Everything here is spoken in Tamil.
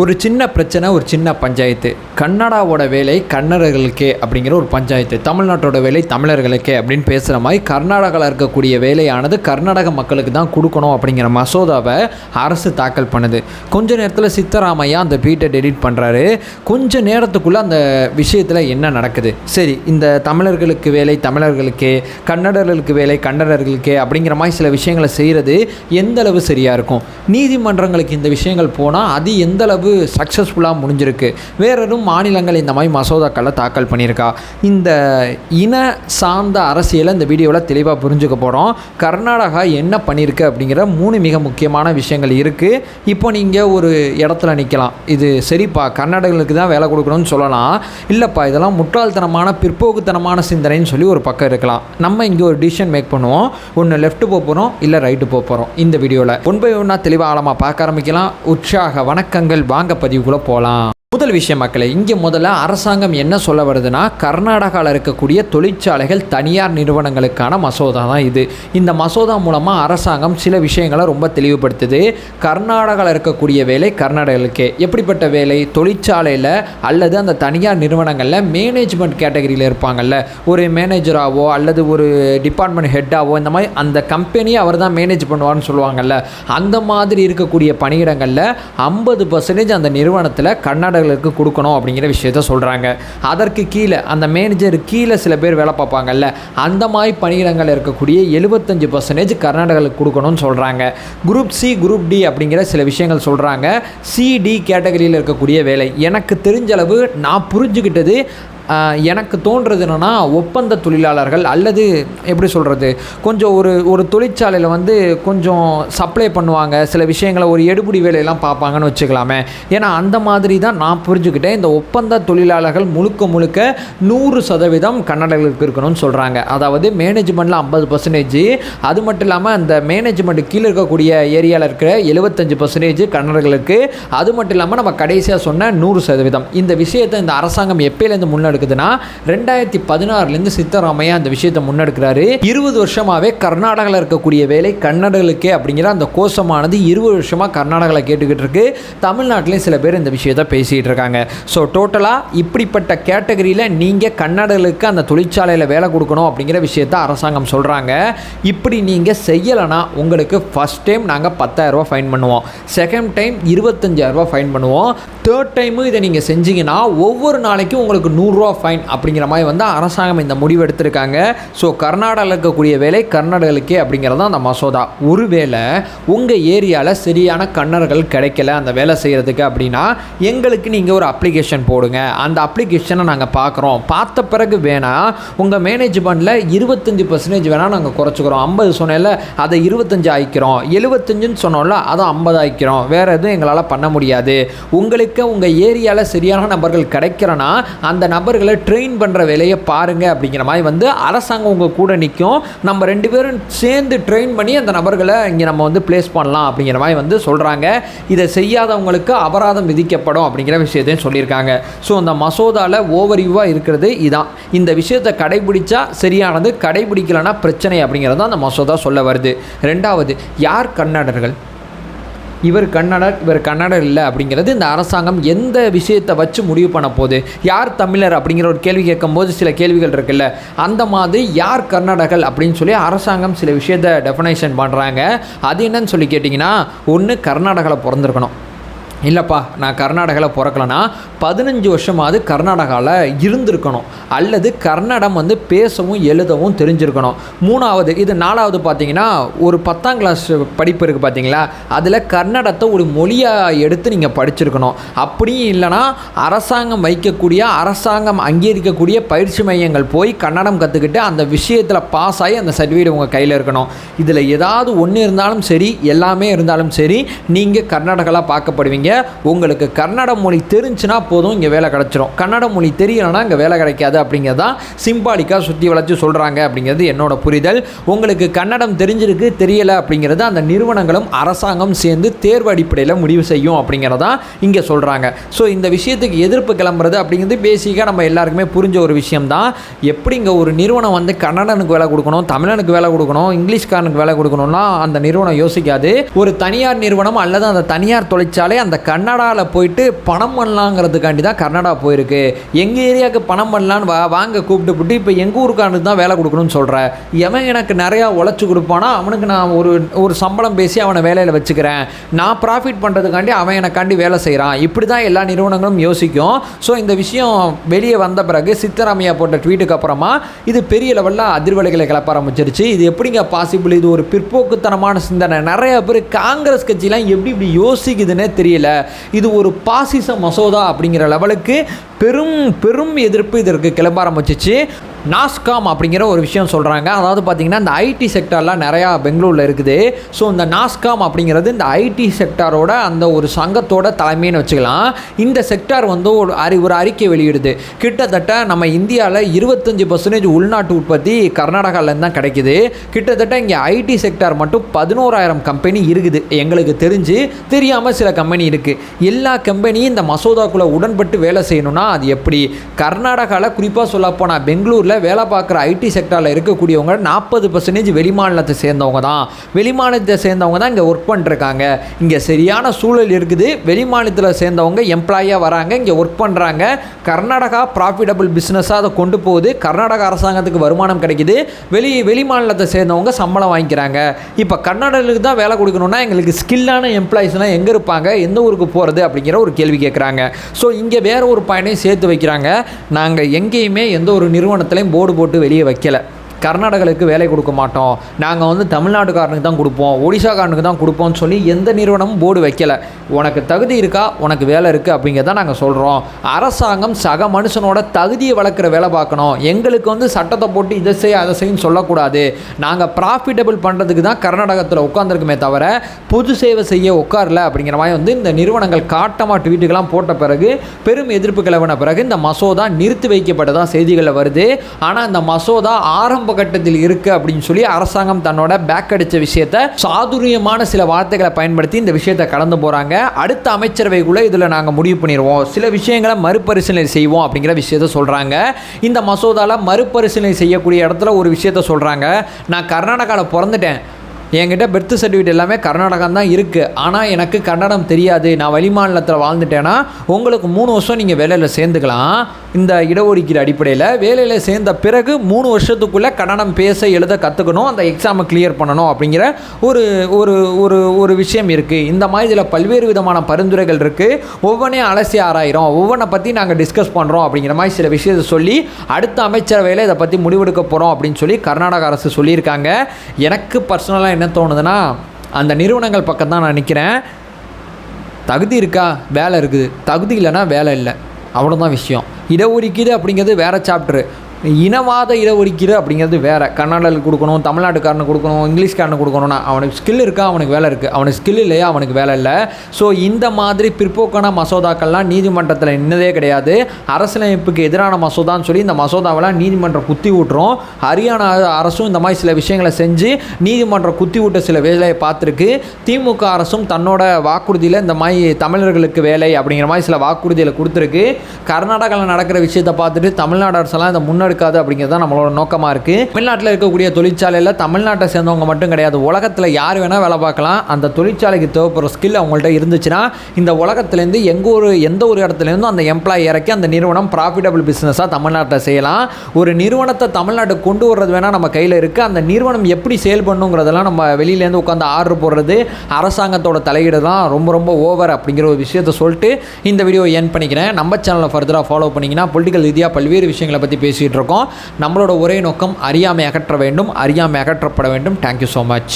ஒரு சின்ன பிரச்சனை, ஒரு சின்ன பஞ்சாயத்து. கன்னடாவோட வேலை கன்னடர்களுக்கே அப்படிங்கிற ஒரு பஞ்சாயத்து, தமிழ்நாட்டோட வேலை தமிழர்களுக்கே அப்படின்னு பேசுகிற மாதிரி கர்நாடகாவில் இருக்கக்கூடிய வேலையானது கர்நாடக மக்களுக்கு தான் கொடுக்கணும் அப்படிங்கிற மசோதாவை அரசு தாக்கல் பண்ணுது. கொஞ்ச நேரத்தில் சித்தராமையா அந்த பீட்டை டெலிட் பண்ணுறாரு. கொஞ்ச நேரத்துக்குள்ளே அந்த விஷயத்தில் என்ன நடக்குது? சரி, இந்த தமிழர்களுக்கு வேலை தமிழர்களுக்கே, கன்னடர்களுக்கு வேலை கன்னடர்களுக்கே அப்படிங்கிற மாதிரி சில விஷயங்களை செய்கிறது எந்தளவு சரியாக இருக்கும்? நீதிமன்றங்களுக்கு இந்த விஷயங்கள் போனால் அது எந்தளவு சக்ஸஸ்ஃபுல்லாக முடிஞ்சிருக்கு? வேறொரு மாநிலங்கள் இந்த மாதிரி மசோதாக்களை தாக்கல் பண்ணியிருக்கா? இந்த இன சார்ந்த அரசியலை இந்த வீடியோவில் தெளிவாக புரிஞ்சுக்க போகிறோம். கர்நாடகா என்ன பண்ணியிருக்கு அப்படிங்கிற 3 மிக முக்கியமான விஷயங்கள் இருக்குது. இப்போ நீங்கள் ஒரு இடத்துல நிற்கலாம், இது சரிப்பா கர்நாடகர்களுக்கு தான் வேலை கொடுக்கணும்னு சொல்லலாம். இல்லைப்பா இதெல்லாம் முட்டாள்தனமான பிற்போக்குத்தனமான சிந்தனைன்னு சொல்லி ஒரு பக்கம் இருக்கலாம். நம்ம இங்கே ஒரு டிசிஷன் மேக் பண்ணுவோம். ஒன்று லெஃப்ட்டு போக போகிறோம், இல்லை ரைட்டு போக போகிறோம். இந்த வீடியோவில் 1 by 1 தெளிவாக ஆழமாக பார்க்க ஆரம்பிக்கலாம். உற்சாக வணக்கங்கள். வாங்க பதிவுக்குள்ளே போகலாம். முதல் விஷயம் மக்களே, இங்கே முதல்ல அரசாங்கம் என்ன சொல்ல வருதுன்னா, கர்நாடகாவில் இருக்கக்கூடிய தொழிற்சாலைகள் தனியார் நிறுவனங்களுக்கான மசோதா தான் இது. இந்த மசோதா மூலமாக அரசாங்கம் சில விஷயங்களை ரொம்ப தெளிவுபடுத்துது. கர்நாடகாவில் இருக்கக்கூடிய வேலை கர்நாடகர்களுக்கே. எப்படிப்பட்ட வேலை? தொழிற்சாலையில் அல்லது அந்த தனியார் நிறுவனங்களில் மேனேஜ்மெண்ட் கேட்டகரியில் இருப்பாங்கல்ல, ஒரு மேனேஜராகவோ அல்லது ஒரு டிபார்ட்மெண்ட் ஹெட்டாவோ, இந்த மாதிரி அந்த கம்பெனியை அவர் தான் மேனேஜ் பண்ணுவார்னு சொல்லுவாங்கல்ல, அந்த மாதிரி இருக்கக்கூடிய பணியிடங்களில் 50% அந்த நிறுவனத்தில் கர்நாடக கொடுக்கணும் அப்படிங்கிற விஷயத்த சொல்கிறாங்க. அதற்கு கீழே அந்த மேனேஜர் கீழே சில பேர் வேலை பார்ப்பாங்கல்ல, அந்த மாதிரி பணியிடங்கள் இருக்கக்கூடிய 75% கர்நாடகாவுக்கு கொடுக்கணும்னு சொல்கிறாங்க. குரூப் சி குரூப் டி அப்படிங்கிற சில விஷயங்கள் சொல்கிறாங்க. சிடி கேட்டகரியில் இருக்கக்கூடிய வேலை எனக்கு தெரிஞ்சளவு நான் புரிஞ்சுக்கிட்டது, எனக்கு தோன்றது என்னென்னா, ஒப்பந்த தொழிலாளர்கள் அல்லது எப்படி சொல்கிறது, கொஞ்சம் ஒரு தொழிற்சாலையில் வந்து கொஞ்சம் சப்ளை பண்ணுவாங்க, சில விஷயங்களை ஒரு எடுபடி வேலையெல்லாம் பார்ப்பாங்கன்னு வச்சுக்கலாமே. ஏன்னா அந்த மாதிரி தான் நான் புரிஞ்சுக்கிட்டேன். இந்த ஒப்பந்த தொழிலாளர்கள் முழுக்க 100% கன்னடர்களுக்கு இருக்கணும்னு சொல்கிறாங்க. அதாவது மேனேஜ்மெண்ட்டில் 50%, அது மட்டும் இல்லாமல் அந்த மேனேஜ்மெண்ட் கீழே இருக்கக்கூடிய ஏரியாவில் இருக்கிற 75% கன்னடர்களுக்கு, அது மட்டும் இல்லாமல் நம்ம கடைசியாக சொன்ன 100%. இந்த விஷயத்தை இந்த அரசாங்கம் எப்பயிலேருந்து முன்னெடுக்குதுன்னா, 2016 சித்தராமையா அந்த விஷயத்தை முன்னெடுக்கிறாரு. 20 வருஷமாகவே கர்நாடகாவில் இருக்கக்கூடிய வேலை கன்னடர்களுக்கே அப்படிங்கிற அந்த கோஷமானது 20 வருஷமாக கர்நாடகாவில் கேட்டுக்கிட்டு இருக்கு. தமிழ்நாட்டிலையும் சில பேர் இந்த விஷயத்தை பேசிகிட்டு இருக்காங்க. ஸோ டோட்டலாக இப்படிப்பட்ட கேட்டகரியில் நீங்கள் கன்னடர்களுக்கு அந்த தொழிற்சாலையில் வேலை கொடுக்கணும் அப்படிங்கிற விஷயத்தை அரசாங்கம் சொல்கிறாங்க. இப்படி நீங்கள் செய்யலைன்னா உங்களுக்கு ஃபஸ்ட் டைம் நாங்கள் 10,000 ரூபா ஃபைன் பண்ணுவோம், செகண்ட் டைம் 25,000 ரூபா ஃபைன் பண்ணுவோம், தேர்ட் டைமு இதை நீங்கள் செஞ்சீங்கன்னா ஒவ்வொரு நாளைக்கும் உங்களுக்கு 100 ரூபா ஃபைன் அப்படிங்கிற மாதிரி வந்து அரசாங்கம் இந்த முடிவு எடுத்திருக்காங்க. ஸோ கர்நாடகாவில் இருக்கக்கூடிய வேலை கர்நாடகர்களுக்கே அப்படிங்கிறது தான் அந்த மசோதா. ஒருவேளை உங்கள் ஏரியாவில் சரியான கன்னடர்கள் கிடைக்கல அந்த வேலை செய்கிறதுக்கு அப்படின்னா, எங்களுக்கு நீங்கள் ஒரு அப்ளிகேஷன் போடுங்க. அந்த அப்ளிகேஷனை நாங்கள் பார்க்குறோம், பார்த்த பிறகு வேணால் உங்கள் மேனேஜ்மெண்ட்டில் 25% வேணால் நாங்கள் குறைச்சிக்கிறோம். 50 சொன்னேன்ல, அதை 25 ஆகிக்கிறோம். 75ன்னு சொன்னோம்ல, அதை 50 ஆகிக்கிறோம். வேறு எதுவும் எங்களால் பண்ண முடியாது. உங்களுக்கு உங்கள் ஏரியாவில் சரியான நபர்கள் கிடைக்கிறனா அந்த நபர்களை ட்ரெயின் பண்ணுற வேலையை பாருங்கள் அப்படிங்கிற மாதிரி வந்து அரசாங்கம் உங்கள் கூட நிற்கும். நம்ம 2 பேரும் சேர்ந்து ட்ரெயின் பண்ணி அந்த நபர்களை இங்கே நம்ம வந்து பிளேஸ் பண்ணலாம் அப்படிங்கிற மாதிரி வந்து சொல்கிறாங்க. இதை செய்யாதவங்களுக்கு அபராதம் விதிக்கப்படும் அப்படிங்கிற விஷயத்தையும் சொல்லியிருக்காங்க. ஸோ அந்த மசோதாவில் ஓவர்வியூவாக இருக்கிறது இதான். இந்த விஷயத்தை கடைபிடிச்சா சரியானது, கடைபிடிக்கலைன்னா பிரச்சனை அப்படிங்கிறது அந்த மசோதா சொல்ல வருது. 2வது, யார் கன்னடர்கள்? இவர் கன்னடர், இவர் கன்னடர் இல்லை அப்படிங்கிறது இந்த அரசாங்கம் எந்த விஷயத்தை வச்சு முடிவு பண்ண போகுது? யார் தமிழர் அப்படிங்கிற ஒரு கேள்வி கேட்கும்போது சில கேள்விகள் இருக்குல்ல, அந்த மாதிரி யார் கன்னடர்கள் அப்படின்னு சொல்லி அரசாங்கம் சில விஷயத்தை டெஃபினேஷன் பண்ணுறாங்க. அது என்னன்னு சொல்லி கேட்டிங்கன்னா, ஒன்று கர்நாடகாவில் பிறந்திருக்கணும். இல்லைப்பா நான் கர்நாடகாவில் பிறக்கலைன்னா 15 வருஷமாவது கர்நாடகாவில் இருந்திருக்கணும், அல்லது கன்னடம் வந்து பேசவும் எழுதவும் தெரிஞ்சிருக்கணும். 3வது, இது 4வது பார்த்தீங்கன்னா, ஒரு 10ஆம் கிளாஸ் படிப்பு இருக்குது பார்த்தீங்களா, அதில் கன்னடத்தை ஒரு மொழியாக எடுத்து நீங்கள் படிச்சிருக்கணும். அப்படியும் இல்லைனா அரசாங்கம் வைக்கக்கூடிய, அரசாங்கம் அங்கீகரிக்கக்கூடிய பயிற்சி மையங்கள் போய் கன்னடம் கற்றுக்கிட்டு அந்த விஷயத்தில் பாஸ் ஆகி அந்த சர்டிஃபிகேட் உங்கள் கையில் இருக்கணும். இதில் ஏதாவது ஒன்று இருந்தாலும் சரி, எல்லாமே இருந்தாலும் சரி, நீங்கள் கர்நாடகாவில் பார்க்கப்படுவீங்க. உங்களுக்கு கன்னட மொழி தெரிஞ்சுன்னா போதும், இங்கே வேலை கிடச்சிரும். கன்னட மொழி தெரியலைன்னா இங்கே வேலை கிடைக்காது அப்படிங்கிறது தான் சிம்பாலிக்காக சுற்றி வளைச்சு சொல்கிறாங்க அப்படிங்கிறது என்னோட புரிதல். உங்களுக்கு கன்னடம் தெரிஞ்சிருக்கு தெரியலை அப்படிங்கிறது அந்த நிறுவனங்களும் அரசாங்கம் சேர்ந்து தேர்வு அடிப்படையில் முடிவு செய்யும் அப்படிங்கிறதான் இங்கே சொல்கிறாங்க. ஸோ இந்த விஷயத்துக்கு எதிர்ப்பு கிளம்புறது அப்படிங்கிறது பேசிக்காக நம்ம எல்லாருக்குமே புரிஞ்ச ஒரு விஷயம்தான். எப்படி இங்கே ஒரு நிறுவனம் வந்து கன்னடனுக்கு வேலை கொடுக்கணும், தமிழனுக்கு வேலை கொடுக்கணும், இங்கிலீஷ்காரனுக்கு வேலை கொடுக்கணும்னா அந்த நிறுவனம் யோசிக்காது. ஒரு தனியார் நிறுவனம் அல்லது அந்த தனியார் தொழிற்சாலை அந்த அந்த கன்னடாவில் போயிட்டு பணம் பண்ணலாங்கிறதுக்காண்டி தான் கர்நாடகா போயிருக்கு. எங்கள் ஏரியாவுக்கு பணம் பண்ணலான்னு வாங்க கூப்பிட்டு இப்போ எங்கள் ஊருக்கானுக்கு தான் வேலை கொடுக்கணும்னு சொல்கிறேன். எவன் எனக்கு நிறையா உழைச்சி கொடுப்பானா அவனுக்கு நான் ஒரு சம்பளம் பேசி அவனை வேலையில் வச்சுக்கிறேன். நான் ப்ராஃபிட் பண்ணுறதுக்காண்டி அவன் எனக்காண்டி வேலை செய்கிறான். இப்படி தான் எல்லா நிறுவனங்களும் யோசிக்கும். ஸோ இந்த விஷயம் வெளியே வந்த பிறகு சித்தராமையா போட்ட ட்வீட்டுக்கு அப்புறமா இது பெரிய லெவலில் அதிர்வலைகளை கிளப்ப ஆரம்பிச்சிருச்சு. இது எப்படிங்க பாசிபிள்? இது ஒரு பிற்போக்குத்தனமான சிந்தனை. நிறைய பேர் காங்கிரஸ் கட்சியெலாம் எப்படி யோசிக்குதுன்னே தெரியல. இது ஒரு பாசிச மசோதா அப்படிங்கிற லெவலுக்கு பெரும் எதிர்ப்பு இதற்கு கிளம்ப ஆரம்பிச்சிச்சு. நாஸ்காம் அப்படிங்கிற ஒரு விஷயம் சொல்கிறாங்க. அதாவது பார்த்திங்கன்னா இந்த ஐடி செக்டார்லாம் நிறையா பெங்களூரில் இருக்குது. ஸோ இந்த நாஸ்காம் அப்படிங்கிறது இந்த ஐடி செக்டாரோட அந்த ஒரு சங்கத்தோட தலைமைன்னு வச்சுக்கலாம். இந்த செக்டார் வந்து ஒரு அறிக்கை வெளியிடுது. கிட்டத்தட்ட நம்ம இந்தியாவில் 25% உள்நாட்டு உற்பத்தி கர்நாடகாவிலேருந்து தான் கிடைக்குது. கிட்டத்தட்ட இங்கே ஐடி செக்டார் மட்டும் 11,000 கம்பெனி இருக்குது. எங்களுக்கு தெரியாமல் சில கம்பெனி இருக்குது. எல்லா கம்பெனியும் இந்த மசோதாக்குள்ளே உடன்பட்டு வேலை செய்யணும்னா அது எப்படி? கர்நாடகாவில் குறிப்பாக சொல்லப்போனால் பெங்களூரில் வேலை பார்க்குற ஐடி செக்டாரில் இருக்கக்கூடியவங்க 40% வெளிமாநிலத்தை சேர்ந்தவங்க தான். வெளிமாநிலத்தை சேர்ந்தவங்க தான் இங்கே ஒர்க் பண்ணிருக்காங்க. இங்கே சரியான சூழல் இருக்குது. வெளிமாநிலத்தில் சேர்ந்தவங்க எம்ப்ளாயாக வராங்க, இங்கே ஒர்க் பண்ணுறாங்க. கர்நாடகா ப்ராஃபிட்டபிள் பிஸ்னஸாக அதை கொண்டு போகுது. கர்நாடகா அரசாங்கத்துக்கு வருமானம் கிடைக்குது. வெளிமாநிலத்தை சேர்ந்தவங்க சம்பளம் வாங்கிக்கிறாங்க. இப்போ கர்நாடகாவுக்கு தான் வேலை கொடுக்கணுன்னா எங்களுக்கு ஸ்கில்லான எம்ப்ளாயிஸ்லாம் எங்கே இருப்பாங்க? எந்த ஊருக்கு போகிறது அப்படிங்கிற ஒரு கேள்வி கேட்குறாங்க. ஸோ இங்கே வேறு ஒரு பயனையும் சேர்த்து வைக்கிறாங்க. நாங்கள் எங்கேயுமே எந்த ஒரு நிறுவனத்திலையும் போர்டு போட்டு வெளியே வைக்கலை. கர்நாடகாவுக்கு வேலை கொடுக்க மாட்டோம், நாங்கள் வந்து தமிழ்நாட்டுக்காரனுக்கு தான் கொடுப்போம், ஒடிசாக்காரனுக்கு தான் கொடுப்போம்னு சொல்லி எந்த நிறுவனமும் போர்டு வைக்கலை. உனக்கு தகுதி இருக்கா, உனக்கு வேலை இருக்குது அப்படிங்கிறத நாங்கள் சொல்கிறோம். அரசாங்கம் சக மனுஷனோட தகுதியை வளர்க்குற வேலை பார்க்கணும். எங்களுக்கு வந்து சட்டத்தை போட்டு இதை செய்ய அதை செய்யன்னு சொல்லக்கூடாது. நாங்கள் ப்ராஃபிட்டபிள் பண்ணுறதுக்கு தான் கர்நாடகத்தில் உட்காந்துருக்குமே தவிர பொது சேவை செய்ய உட்காரல அப்படிங்கிற மாதிரி வந்து இந்த நிறுவனங்கள் காட்டமாக ட்வீட்டுக்கெல்லாம் போட்ட பிறகு பெரும் எதிர்ப்பு கிளம்பின பிறகு இந்த மசோதா நிறுத்தி வைக்கப்பட்டதாக செய்திகளில் வருது. ஆனால் இந்த மசோதா ஆரம்ப கட்டத்தில் இருக்கு அப்படின்னு சொல்லி அரசாங்கம் தன்னோட பேக் அடிச்ச விஷயத்தை சாதுரியமான சில வார்த்தைகளை பயன்படுத்தி இந்த விஷயத்தை கடந்து போறாங்க. அடுத்த அமைச்சரவைக்குள்ள இதுல நாங்க முடிவு பண்ணிடுவோம், சில விஷயங்களை மறுபரிசீலனை செய்வோம் அப்படிங்கிற விஷயத்தை சொல்றாங்க. இந்த மசோதால மறுபரிசீலனை செய்யக்கூடிய இடத்துல ஒரு விஷயத்தை சொல்றாங்க. நான் கர்நாடகாவில் பிறந்துட்டேன், என்கிட்ட பெர்த் சர்டிஃபிகேட் எல்லாமே கர்நாடகம் தான் இருக்குது, ஆனால் எனக்கு கன்னடம் தெரியாது, நான் வெளிமாநிலத்தில் வாழ்ந்துட்டேன்னா உங்களுக்கு 3 வருஷம் நீங்கள் வேலையில் சேர்ந்துக்கலாம். இந்த இடஒதுக்கீடு அடிப்படையில் வேலையில் சேர்ந்த பிறகு 3 வருஷத்துக்குள்ளே கன்னடம் பேச எழுத கற்றுக்கணும், அந்த எக்ஸாமை கிளியர் பண்ணணும் அப்படிங்கிற ஒரு விஷயம் இருக்குது. இந்த மாதிரி இதில் பல்வேறு விதமான பரிந்துரைகள் இருக்குது. ஒவ்வொன்றையும் அலசி ஆராயிரும், ஒவ்வொன்றை பற்றி நாங்கள் டிஸ்கஸ் பண்ணுறோம் அப்படிங்கிற மாதிரி சில விஷயத்தை சொல்லி அடுத்த அமைச்சரவையில் இதை பற்றி முடிவெடுக்க போகிறோம் அப்படின்னு சொல்லி கர்நாடக அரசு சொல்லியிருக்காங்க. எனக்கு பர்சனலாக என்ன தோணுதுன்னா, அந்த நிறுவனங்கள் பக்கம் தான் நான் நிற்கிறேன். தகுதி இருக்கா, வேலை இருக்குது, தகுதி இல்லைன்னா வேலை இல்லை, அவ்வளோதான் விஷயம். இடஒதுக்கீடு அப்படிங்கிறது வேறு சாப்டரு. இனவாத இடஒதுக்கீடு அப்படிங்கிறது வேறு. கர்நாடகாவுக்கு கொடுக்கணும், தமிழ்நாட்டுக்காரனுக்கு கொடுக்கணும், இங்கிலீஷ்காரனுக்கு கொடுக்கணும்னா அவனுக்கு ஸ்கில் இருக்கா, அவனுக்கு வேலை இருக்குது, அவனுக்கு ஸ்கில் இல்லையா அவனுக்கு வேலை இல்லை. ஸோ இந்த மாதிரி பிற்போக்கான மசோதாக்கள்லாம் நீதிமன்றத்தில் நின்னதே கிடையாது. அரசியலமைப்புக்கு எதிரான மசோதான்னு சொல்லி இந்த மசோதாவெல்லாம் நீதிமன்றம் குத்தி விட்டுரும். ஹரியானா அரசும் இந்த மாதிரி சில விஷயங்களை செஞ்சு நீதிமன்றம் குத்தி விட்ட சில வேலையை பார்த்துருக்கு. திமுக அரசும் தன்னோட வாக்குறுதியில் இந்த மாதிரி தமிழர்களுக்கு வேலை அப்படிங்கிற மாதிரி சில வாக்குறுதிகளை கொடுத்துருக்கு. கர்நாடகாவில் நடக்கிற விஷயத்தை பார்த்துட்டு தமிழ்நாடு அரசெல்லாம் இந்த முன்னாடி இருக்காது அப்படிங்கிறது தான் நம்மளோட நோக்கமாக இருக்குது. தமிழ்நாட்டில் இருக்கக்கூடிய தொழிற்சாலையில் தமிழ்நாட்டை சேர்ந்தவங்க மட்டும் கிடையாது, உலகத்தில் யார் வேணால் வேலை பார்க்கலாம். அந்த தொழிற்சாலைக்கு தேவைப்படுற ஸ்கில் அவங்கள்ட்ட இருந்துச்சுன்னா இந்த உலகத்துலேருந்து எந்த ஒரு இடத்துலேருந்தும் அந்த எம்ப்ளாயி இறக்கி அந்த நிறுவனம் ப்ராஃபிட்டபிள் பிஸ்னஸாக தமிழ்நாட்டில் செய்யலாம். ஒரு நிறுவனத்தை தமிழ்நாட்டுக்கு கொண்டு வர்றது வேணால் நம்ம கையில் இருக்குது. அந்த நிறுவனம் எப்படி செயல் பண்ணுங்கிறதெல்லாம் நம்ம வெளியிலேருந்து உட்காந்து ஆர்டர் போடுறது, அரசாங்கத்தோட தலையீடு தான் ரொம்ப ஓவர் அப்படிங்கிற ஒரு விஷயத்தை சொல்லிட்டு இந்த வீடியோ என் பண்ணிக்கிறேன். நம்ம சேனலை ஃபர்தராக ஃபாலோ பண்ணிங்கன்னா பொலிட்டிக்கல் ரீதியாக பல்வேறு விஷயங்களை பற்றி பேசிகிட்டு இருக்கோம். நம்மளோட ஒரே நோக்கம் அறியாமை அகற்ற வேண்டும், அறியாமை அகற்றப்பட வேண்டும். Thank you so much.